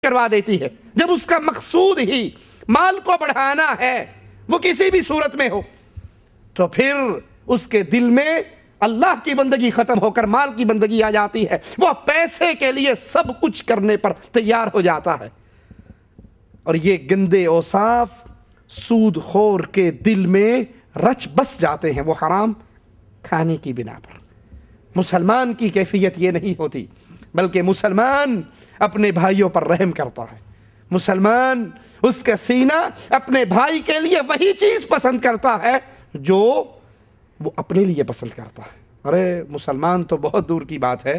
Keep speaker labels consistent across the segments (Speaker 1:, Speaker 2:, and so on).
Speaker 1: کروا دیتی ہے۔ جب اس کا مقصود ہی مال کو بڑھانا ہے، وہ کسی بھی صورت میں ہو، تو پھر اس کے دل میں اللہ کی بندگی ختم ہو کر مال کی بندگی آ جاتی ہے۔ وہ پیسے کے لیے سب کچھ کرنے پر تیار ہو جاتا ہے۔ اور یہ گندے اوصاف سود خور کے دل میں رچ بس جاتے ہیں، وہ حرام کھانے کی بنا پر۔ مسلمان کی کیفیت یہ نہیں ہوتی، بلکہ مسلمان اپنے بھائیوں پر رحم کرتا ہے۔ مسلمان اس کا سینہ اپنے بھائی کے لیے وہی چیز پسند کرتا ہے جو وہ اپنے لیے پسند کرتا ہے۔ ارے مسلمان تو بہت دور کی بات ہے،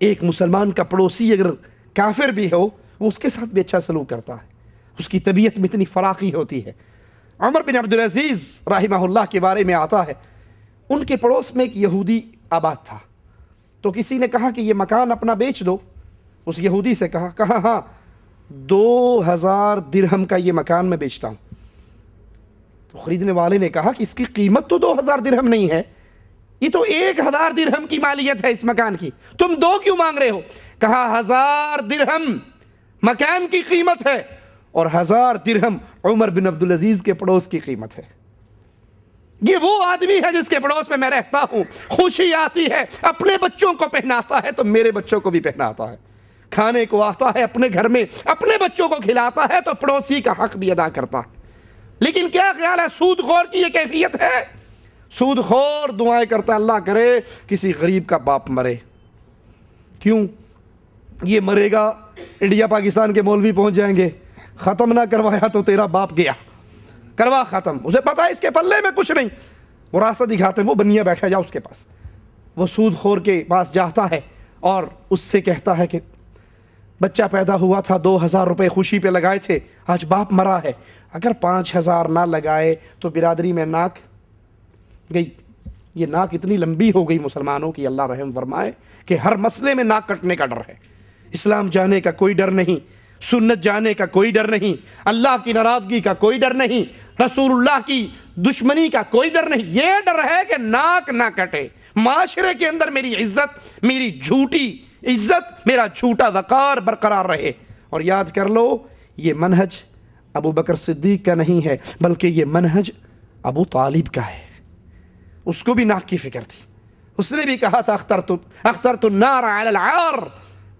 Speaker 1: ایک مسلمان کا پڑوسی اگر کافر بھی ہو، وہ اس کے ساتھ بھی اچھا سلوک کرتا ہے، اس کی طبیعت میں اتنی فراخی ہوتی ہے۔ عمر بن عبدالعزیز رحمہ اللہ کے بارے میں آتا ہے، ان کے پڑوس میں ایک یہودی آباد تھا، تو کسی نے کہا کہ یہ مکان اپنا بیچ دو۔ اس یہودی سے کہا ہاں 2000 درہم کا یہ مکان میں بیچتا ہوں۔ تو خریدنے والے نے کہا کہ اس کی قیمت تو 2000 درہم نہیں ہے، یہ تو 1000 درہم کی مالیت ہے اس مکان کی، تم 2 کیوں مانگ رہے ہو؟ کہا 1000 درہم مکان کی قیمت ہے اور 1000 درہم عمر بن عبدالعزیز کے پڑوس کی قیمت ہے۔ یہ وہ آدمی ہے جس کے پڑوس میں میں رہتا ہوں، خوشی آتی ہے اپنے بچوں کو پہناتا ہے تو میرے بچوں کو بھی پہناتا ہے، کھانے کو آتا ہے اپنے گھر میں اپنے بچوں کو کھلاتا ہے تو پڑوسی کا حق بھی ادا کرتا ہے۔ لیکن کیا خیال ہے سود خور کی یہ کیفیت ہے؟ سود خور دعائیں کرتا ہے اللہ کرے کسی غریب کا باپ مرے، کیوں؟ یہ مرے گا انڈیا پاکستان کے مولوی پہنچ جائیں گے، ختم نہ کروایا تو تیرا باپ گیا، کروا ختم۔ اسے پتا ہے اس کے پلے میں کچھ نہیں، وہ راستہ دکھاتے ہیں، وہ بنیا بیٹھا جا اس کے پاس، وہ سود خور کے پاس جاتا ہے اور اس سے کہتا ہے کہ بچہ پیدا ہوا تھا 2000 روپے خوشی پہ لگائے تھے، آج باپ مرا ہے، اگر 5000 نہ لگائے تو برادری میں ناک گئی۔ یہ ناک اتنی لمبی ہو گئی مسلمانوں کی، اللہ رحم فرمائے، کہ ہر مسئلے میں ناک کٹنے کا ڈر ہے۔ اسلام جانے کا کوئی ڈر نہیں، سنت جانے کا کوئی ڈر نہیں، اللہ کی ناراضگی کا کوئی ڈر نہیں، رسول اللہ کی دشمنی کا کوئی ڈر نہیں، یہ ڈر ہے کہ ناک نہ کٹے، معاشرے کے اندر میری عزت، میری جھوٹی عزت، میرا جھوٹا وقار برقرار رہے۔ اور یاد کر لو یہ منہج ابو بکر صدیق کا نہیں ہے، بلکہ یہ منہج ابو طالب کا ہے۔ اس کو بھی ناک کی فکر تھی، اس نے بھی کہا تھا اخترت النار علی العار،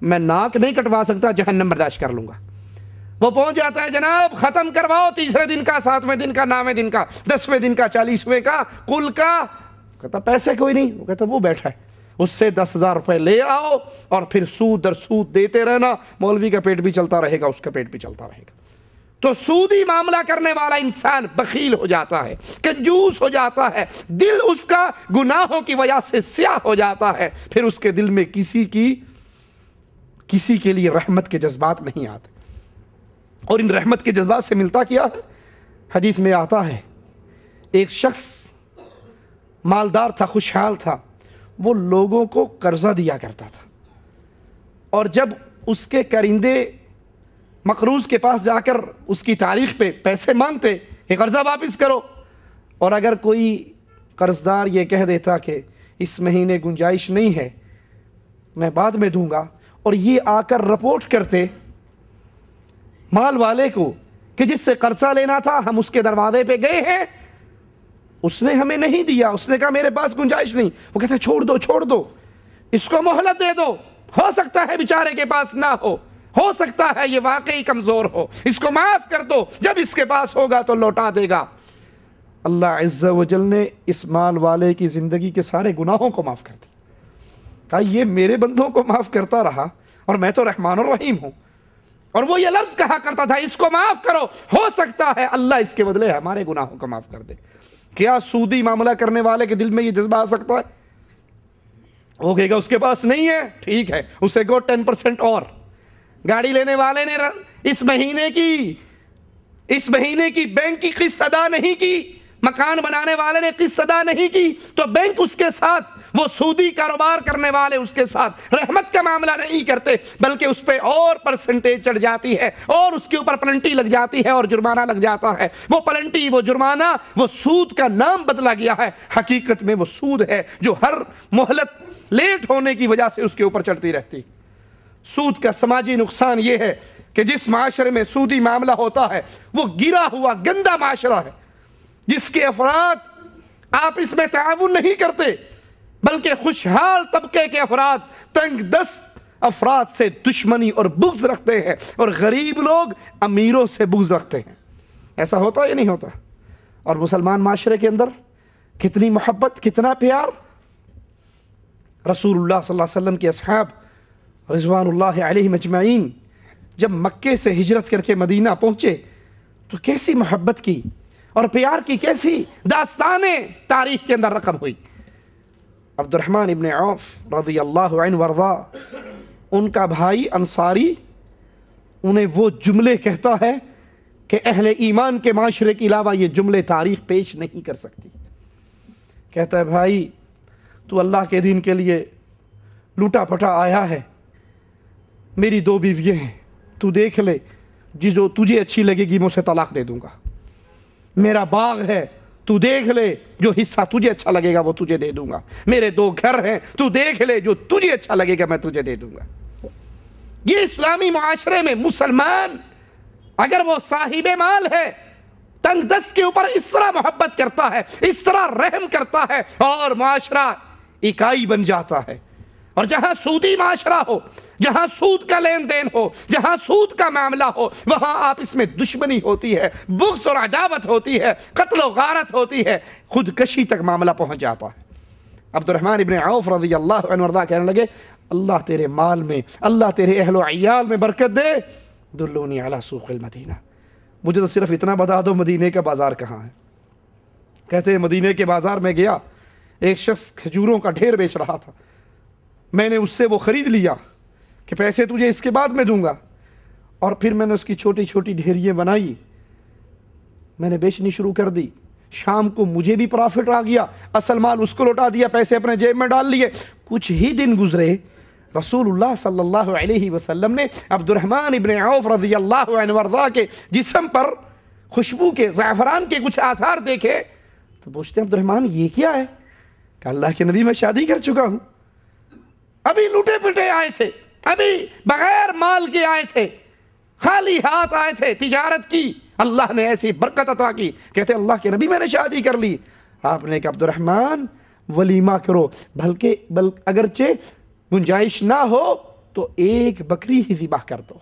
Speaker 1: میں ناک نہیں کٹوا سکتا، جہنم برداشت کر لوں گا۔ وہ پہنچ جاتا ہے جناب ختم کرواؤ 3 دن کا، 7ویں دن کا، 9ویں دن کا، 10ویں دن کا، 40ویں کا، کل کا۔ کہتا پیسے کوئی نہیں، وہ کہتا وہ بیٹھا ہے، اس سے 10,000 روپے لے آؤ اور پھر سود در سود دیتے رہنا، مولوی کا پیٹ بھی چلتا رہے گا، اس کا پیٹ بھی چلتا رہے گا۔ تو سودی معاملہ کرنے والا انسان بخیل ہو جاتا ہے، کنجوس ہو جاتا ہے، دل اس کا گناہوں کی وجہ سے سیاہ ہو جاتا ہے، پھر اس کے دل میں کسی کے لیے رحمت کے جذبات نہیں آتے۔ اور ان رحمت کے جذبات سے ملتا کیا ہے؟ حدیث میں آتا ہے ایک شخص مالدار تھا، خوشحال تھا، وہ لوگوں کو قرضہ دیا کرتا تھا، اور جب اس کے کرندے مقروض کے پاس جا کر اس کی تاریخ پہ پیسے مانگتے کہ قرضہ واپس کرو، اور اگر کوئی قرضدار یہ کہہ دیتا کہ اس مہینے گنجائش نہیں ہے میں بعد میں دوں گا، اور یہ آ کر رپورٹ کرتے مال والے کو کہ جس سے قرضہ لینا تھا ہم اس کے دروازے پہ گئے ہیں، اس نے ہمیں نہیں دیا، اس نے کہا میرے پاس گنجائش نہیں، وہ کہتا ہے چھوڑ دو اس کو مہلت دے دو، ہو سکتا ہے بیچارے کے پاس نہ ہو سکتا ہے یہ واقعی کمزور ہو، اس کو معاف کر دو، جب اس کے پاس ہوگا تو لوٹا دے گا۔ اللہ عز و جل نے اس مال والے کی زندگی کے سارے گناہوں کو معاف کر دیا، کہا یہ میرے بندوں کو معاف کرتا رہا اور میں تو رحمان الرحیم ہوں، اور وہ یہ لفظ کہا کرتا تھا اس کو معاف کرو، ہو سکتا ہے اللہ اس کے بدلے ہمارے گناہوں کو معاف کر دے۔ کیا سودی معاملہ کرنے والے کے دل میں یہ جذبہ آ سکتا ہے؟ وہ کہے گا اس کے پاس نہیں ہے، ٹھیک ہے اسے گو 10% اور۔ گاڑی لینے والے نے اس مہینے کی بینک کی قسط ادا نہیں کی، مکان بنانے والے نے قسط ادا نہیں کی، تو بینک اس کے ساتھ، وہ سودی کاروبار کرنے والے اس کے ساتھ رحمت کا معاملہ نہیں کرتے، بلکہ اس پہ اور پرسنٹیج چڑھ جاتی ہے اور اس کے اوپر پلنٹی لگ جاتی ہے اور جرمانہ لگ جاتا ہے۔ وہ پلنٹی، وہ جرمانہ، وہ سود کا نام بدلا گیا ہے، حقیقت میں وہ سود ہے جو ہر مہلت لیٹ ہونے کی وجہ سے اس کے اوپر چڑھتی رہتی۔ سود کا سماجی نقصان یہ ہے کہ جس معاشرے میں سودی معاملہ ہوتا ہے وہ گرا ہوا گندا معاشرہ ہے، جس کے افراد آپس میں تعاون نہیں کرتے بلکہ خوشحال طبقے کے افراد تنگ دست افراد سے دشمنی اور بغض رکھتے ہیں، اور غریب لوگ امیروں سے بغض رکھتے ہیں۔ ایسا ہوتا یا نہیں ہوتا؟ اور مسلمان معاشرے کے اندر کتنی محبت، کتنا پیار! رسول اللہ صلی اللہ علیہ وسلم کے اصحاب رضوان اللہ علیہم اجمعین جب مکے سے ہجرت کر کے مدینہ پہنچے تو کیسی محبت کی اور پیار کی کیسی داستانیں تاریخ کے اندر رقم ہوئی۔ عبد الرحمن ابن عوف رضی اللہ عنہ وارضا، ان کا بھائی انصاری انہیں وہ جملے کہتا ہے کہ اہل ایمان کے معاشرے کے علاوہ یہ جملے تاریخ پیش نہیں کر سکتی۔ کہتا ہے بھائی تو اللہ کے دین کے لیے لوٹا پٹا آیا ہے، میری 2 بیویاں ہیں، تو دیکھ لے جو تجھے اچھی لگے گی میں اسے طلاق دے دوں گا۔ میرا باغ ہے، تو دیکھ لے جو حصہ تجھے اچھا لگے گا وہ تجھے دے دوں گا۔ میرے 2 گھر ہیں، تو دیکھ لے جو تجھے اچھا لگے گا میں تجھے دے دوں گا۔ یہ اسلامی معاشرے میں مسلمان اگر وہ صاحب مال ہے تنگ دست کے اوپر اس طرح محبت کرتا ہے، اس طرح رحم کرتا ہے، اور معاشرہ اکائی بن جاتا ہے۔ اور جہاں سودی معاشرہ ہو، جہاں سود کا لین دین ہو، جہاں سود کا معاملہ ہو، وہاں آپس میں دشمنی ہوتی ہے، بغض اور عداوت ہوتی ہے، قتل و غارت ہوتی ہے، خودکشی تک معاملہ پہنچ جاتا ہے۔ عبد الرحمن ابن عوف رضی اللہ عنہ وارضا کہنے لگے اللہ تیرے مال میں، اللہ تیرے اہل و عیال میں برکت دے، دلونی علی سوق المدینہ، مجھے تو صرف اتنا بتا دو مدینے کا بازار کہاں ہے۔ کہتے ہیں مدینے کے بازار میں گیا، ایک شخص کھجوروں کا ڈھیر بیچ رہا تھا، میں نے اس سے وہ خرید لیا کہ پیسے تجھے اس کے بعد میں دوں گا، اور پھر میں نے اس کی چھوٹی چھوٹی ڈھیریاں بنائی، میں نے بیچنی شروع کر دی۔ شام کو مجھے بھی پرافٹ آ گیا، اصل مال اس کو لوٹا دیا، پیسے اپنے جیب میں ڈال لیے۔ کچھ ہی دن گزرے، رسول اللہ صلی اللہ علیہ وسلم نے عبد الرحمن ابن عوف رضی اللہ عنہ وارضا کے جسم پر خوشبو کے، زعفران کے کچھ آثار دیکھے تو پوچھتے ہیں عبد الرحمن یہ کیا ہے؟ کہ اللہ کے نبی میں شادی کر چکا ہوں، ابھی لوٹے پٹے آئے تھے، ابھی بغیر مال کے آئے تھے، خالی ہاتھ آئے تھے، تجارت کی، اللہ نے ایسی برکت عطا کی۔ کہتے ہیں اللہ کے نبی میں نے شادی کر لی۔ آپ نے کہا عبد الرحمن ولیمہ کرو، بلکہ اگرچہ گنجائش نہ ہو تو 1 بکری ہی ذبح کر دو۔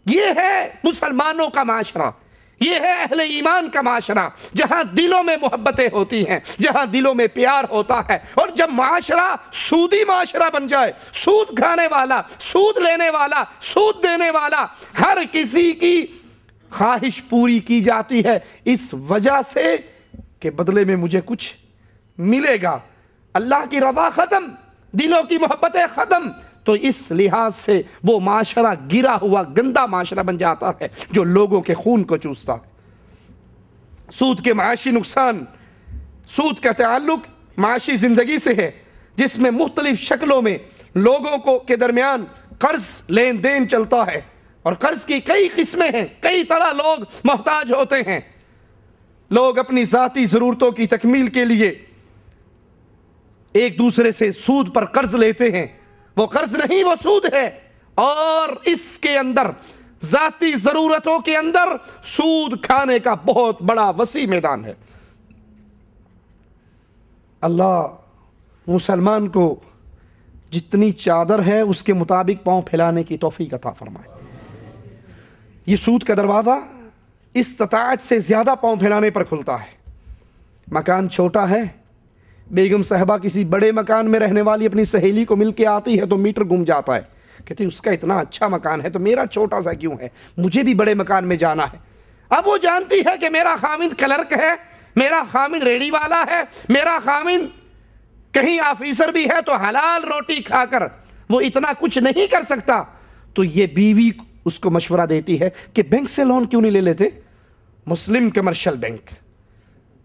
Speaker 1: یہ ہے مسلمانوں کا معاشرہ، یہ ہے اہل ایمان کا معاشرہ، جہاں دلوں میں محبتیں ہوتی ہیں، جہاں دلوں میں پیار ہوتا ہے۔ اور جب معاشرہ سودی معاشرہ بن جائے، سود کھانے والا، سود لینے والا، سود دینے والا، ہر کسی کی خواہش پوری کی جاتی ہے اس وجہ سے کہ بدلے میں مجھے کچھ ملے گا، اللہ کی رضا ختم، دلوں کی محبتیں ختم، تو اس لحاظ سے وہ معاشرہ گرا ہوا گندا معاشرہ بن جاتا ہے جو لوگوں کے خون کو چوستا ہے۔ سود کے معاشی نقصان، سود کا تعلق معاشی زندگی سے ہے جس میں مختلف شکلوں میں لوگوں کو کے درمیان قرض لین دین چلتا ہے، اور قرض کی کئی قسمیں ہیں، کئی طرح لوگ محتاج ہوتے ہیں۔ لوگ اپنی ذاتی ضرورتوں کی تکمیل کے لیے ایک دوسرے سے سود پر قرض لیتے ہیں، وہ قرض نہیں وہ سود ہے، اور اس کے اندر ذاتی ضرورتوں کے اندر سود کھانے کا بہت بڑا وسیع میدان ہے۔ اللہ مسلمان کو جتنی چادر ہے اس کے مطابق پاؤں پھیلانے کی توفیق عطا فرمائے۔ یہ سود کا دروازہ استطاعت سے زیادہ پاؤں پھیلانے پر کھلتا ہے۔ مکان چھوٹا ہے، بیگم صاحبہ کسی بڑے مکان میں رہنے والی اپنی سہیلی کو مل کے آتی ہے تو میٹر گم جاتا ہے، کہتی اس کا اتنا اچھا مکان ہے تو میرا چھوٹا سا کیوں ہے، مجھے بھی بڑے مکان میں جانا ہے۔ اب وہ جانتی ہے کہ میرا خامند کلرک ہے، میرا خامند ریڑی والا ہے، میرا خامند کہیں آفیسر بھی ہے، تو حلال روٹی کھا کر وہ اتنا کچھ نہیں کر سکتا، تو یہ بیوی اس کو مشورہ دیتی ہے کہ بینک سے لون کیوں نہیں لے لیتے، مسلم کمرشل بینک،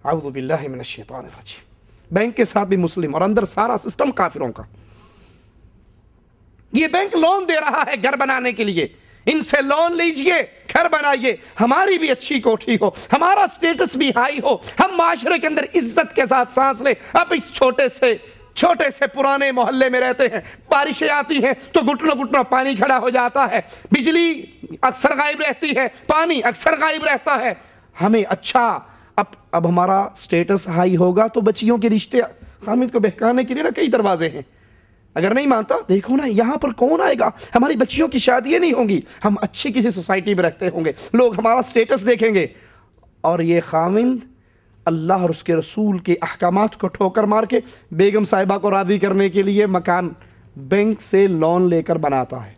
Speaker 1: اعوذ باللہ من الشیطان الرجیم، بینک کے ساتھ بھی مسلم اور اندر سارا سسٹم کافروں کا۔ یہ بینک لون دے رہا ہے گھر بنانے کے لیے، ان سے لون لیجئے، گھر بنائیے، ہماری بھی اچھی کوٹھی ہو، ہمارا سٹیٹس بھی ہائی ہو، ہم معاشرے کے اندر عزت کے ساتھ سانس لیں۔ اب اس چھوٹے سے چھوٹے سے پرانے محلے میں رہتے ہیں، بارشیں آتی ہیں تو گھٹنوں گھٹنوں پانی کھڑا ہو جاتا ہے، بجلی اکثر غائب رہتی ہے، پانی اکثر غائب رہتا ہے. ہمیں اچھا اب ہمارا سٹیٹس ہائی ہوگا تو بچیوں کے رشتے خامد کو بہکانے کے لیے نا کئی دروازے ہیں. اگر نہیں مانتا دیکھو نا یہاں پر کون آئے گا، ہماری بچیوں کی شادیاں نہیں ہوں گی، ہم اچھی کسی سوسائٹی میں رکھتے ہوں گے، لوگ ہمارا سٹیٹس دیکھیں گے. اور یہ خامد اللہ اور اس کے رسول کے احکامات کو ٹھوکر مار کے بیگم صاحبہ کو راضی کرنے کے لیے مکان بینک سے لون لے کر بناتا ہے.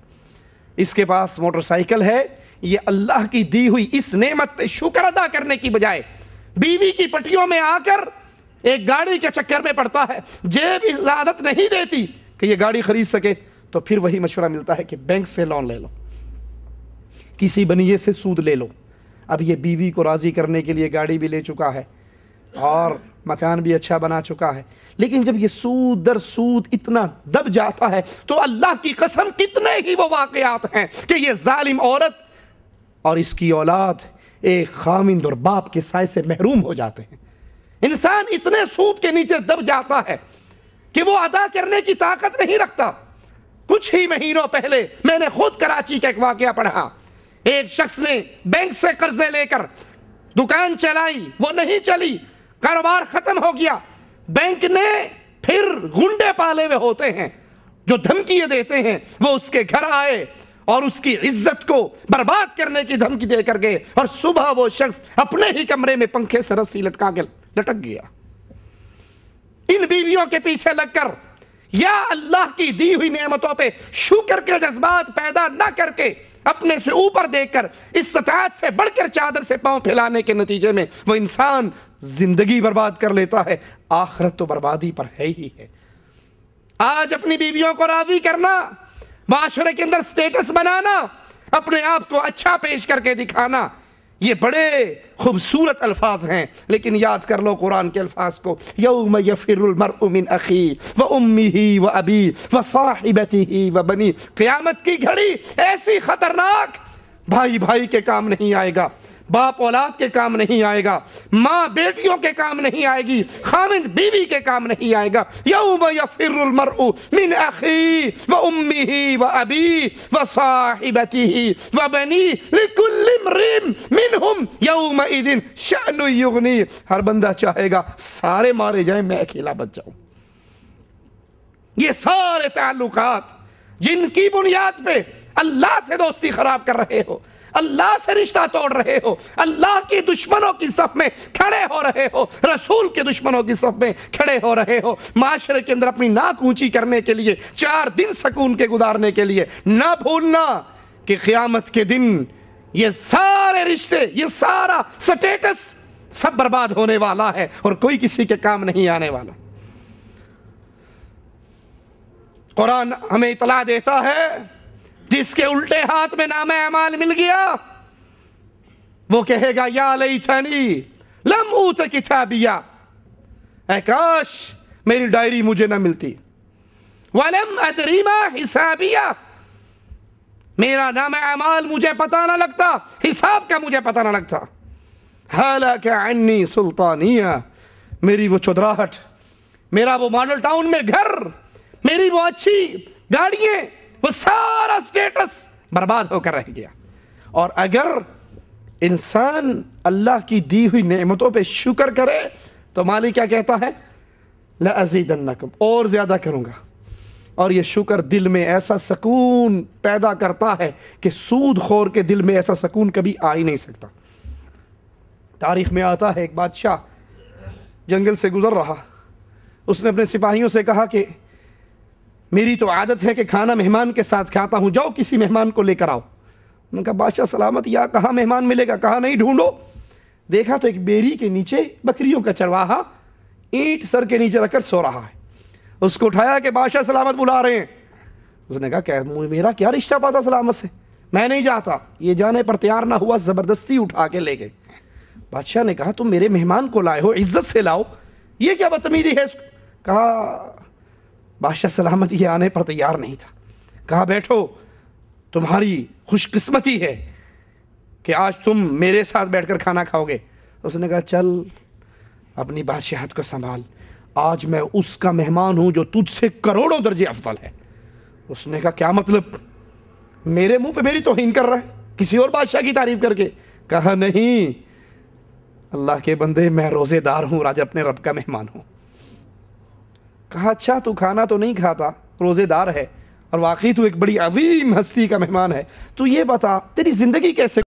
Speaker 1: اس کے پاس موٹر سائیکل ہے. یہ اللہ کی دی ہوئی اس نعمت پہ شکر ادا کرنے کی بجائے بیوی کی پٹیوں میں آ کر ایک گاڑی کے چکر میں پڑتا ہے. جیب اجازت نہیں دیتی کہ یہ گاڑی خرید سکے تو پھر وہی مشورہ ملتا ہے کہ بینک سے لون لے لو، کسی بنیے سے سود لے لو. اب یہ بیوی کو راضی کرنے کے لیے گاڑی بھی لے چکا ہے اور مکان بھی اچھا بنا چکا ہے، لیکن جب یہ سود در سود اتنا دب جاتا ہے تو اللہ کی قسم کتنے ہی وہ واقعات ہیں کہ یہ ظالم عورت اور اس کی اولاد ایک خامند اور باپ کے سائے سے محروم ہو جاتے ہیں. انسان اتنے سود کے نیچے دب جاتا ہے کہ وہ ادا کرنے کی طاقت نہیں رکھتا. کچھ ہی مہینوں پہلے میں نے خود کراچی کا ایک واقعہ پڑھا. ایک شخص نے بینک سے قرضے لے کر دکان چلائی، وہ نہیں چلی، کاروبار ختم ہو گیا. بینک نے پھر گنڈے پالے ہوئے ہوتے ہیں جو دھمکیاں دیتے ہیں، وہ اس کے گھر آئے اور اس کی عزت کو برباد کرنے کی دھمکی دے کر گئے، اور صبح وہ شخص اپنے ہی کمرے میں پنکھے سے رسی لٹکا کے لٹک گیا. ان بیویوں کے پیچھے لگ کر یا اللہ کی دی ہوئی نعمتوں پہ شکر کے جذبات پیدا نہ کر کے اپنے سے اوپر دیکھ کر استطاعت سے بڑھ کر چادر سے پاؤں پھیلانے کے نتیجے میں وہ انسان زندگی برباد کر لیتا ہے. آخرت تو بربادی پر ہے ہی ہے. آج اپنی بیویوں کو راضی کرنا، معاشرے کے اندر سٹیٹس بنانا، اپنے آپ کو اچھا پیش کر کے دکھانا، یہ بڑے خوبصورت الفاظ ہیں، لیکن یاد کر لو قرآن کے الفاظ کو. یوم یفر المرء من اخیہ وامہ وابیہ وصاحبتہ وبنیہ. قیامت کی گھڑی ایسی خطرناک، بھائی بھائی کے کام نہیں آئے گا، باپ اولاد کے کام نہیں آئے گا، ماں بیٹیوں کے کام نہیں آئے گی، خامند بیوی کے کام نہیں آئے گا. یوم یفر المرء من اخیہ وامہ وابیہ وصاحبتہ وبنیہ لکل امرئ منہم یومئذ شأن یغنیہ. ہر بندہ چاہے گا سارے مارے جائیں، میں اکیلا بچ جاؤں. یہ سارے تعلقات جن کی بنیاد پہ اللہ سے دوستی خراب کر رہے ہو، اللہ سے رشتہ توڑ رہے ہو، اللہ کی دشمنوں کی صف میں کھڑے ہو رہے ہو، رسول کے دشمنوں کی صف میں کھڑے ہو رہے ہو، معاشرے کے اندر اپنی ناک اونچی کرنے کے لیے، 4 دن سکون کے گزارنے کے لیے، نہ بھولنا کہ قیامت کے دن یہ سارے رشتے، یہ سارا سٹیٹس سب برباد ہونے والا ہے اور کوئی کسی کے کام نہیں آنے والا. قرآن ہمیں اطلاع دیتا ہے جس کے الٹے ہاتھ میں نامہ اعمال مل گیا وہ کہے گا یا لیتنی لم اوت کتابیہ، اے کاش میری ڈائری مجھے نہ ملتی، ولم ادری ما حسابیہ، میرا نامہ اعمال مجھے پتہ نہ لگتا، حساب کا مجھے پتہ نہ لگتا. ہلاک عنی سلطانیہ، میری وہ چودراہٹ، میرا وہ ماڈل ٹاؤن میں گھر، میری وہ اچھی گاڑیاں، وہ سارا سٹیٹس برباد ہو کر رہ گیا. اور اگر انسان اللہ کی دی ہوئی نعمتوں پہ شکر کرے تو مالک کیا کہتا ہے؟ لَأَزِيدَنَّكُمْ، اور زیادہ کروں گا. اور یہ شکر دل میں ایسا سکون پیدا کرتا ہے کہ سود خور کے دل میں ایسا سکون کبھی آ ہی نہیں سکتا. تاریخ میں آتا ہے ایک بادشاہ جنگل سے گزر رہا، اس نے اپنے سپاہیوں سے کہا کہ میری تو عادت ہے کہ کھانا مہمان کے ساتھ کھاتا ہوں، جاؤ کسی مہمان کو لے کر آؤ. انہوں نے کہا بادشاہ سلامت، یا کہاں مہمان ملے گا، کہاں نہیں ڈھونڈو. دیکھا تو ایک بیری کے نیچے بکریوں کا چرواہا اینٹ سر کے نیچے رکھ کر سو رہا ہے. اس کو اٹھایا کہ بادشاہ سلامت بلا رہے ہیں. اس نے کہا کہ میرا کیا رشتہ پاتا سلامت سے، میں نہیں جاتا. یہ جانے پر تیار نہ ہوا، زبردستی اٹھا کے لے گئے. بادشاہ نے کہا تم میرے مہمان کو لائے ہو، عزت سے لاؤ، یہ کیا بدتمیزی ہے. کہا بادشاہ سلامت یہ آنے پر تیار نہیں تھا. کہا بیٹھو، تمہاری خوش قسمتی ہے کہ آج تم میرے ساتھ بیٹھ کر کھانا کھاؤ گے. اس نے کہا چل اپنی بادشاہت کو سنبھال، آج میں اس کا مہمان ہوں جو تجھ سے کروڑوں درجے افضل ہے۔ اس نے کہا کیا مطلب؟ میرے منہ پہ میری توہین کر رہا ہے کسی اور بادشاہ کی تعریف کر کے؟ کہا نہیں اللہ کے بندے، میں روزے دار ہوں اور آج اپنے رب کا مہمان ہوں۔ کہا اچھا تو کھانا تو نہیں کھاتا، روزے دار ہے، اور واقعی تو ایک بڑی عظیم ہستی کا مہمان ہے، تو یہ بتا تیری زندگی کیسے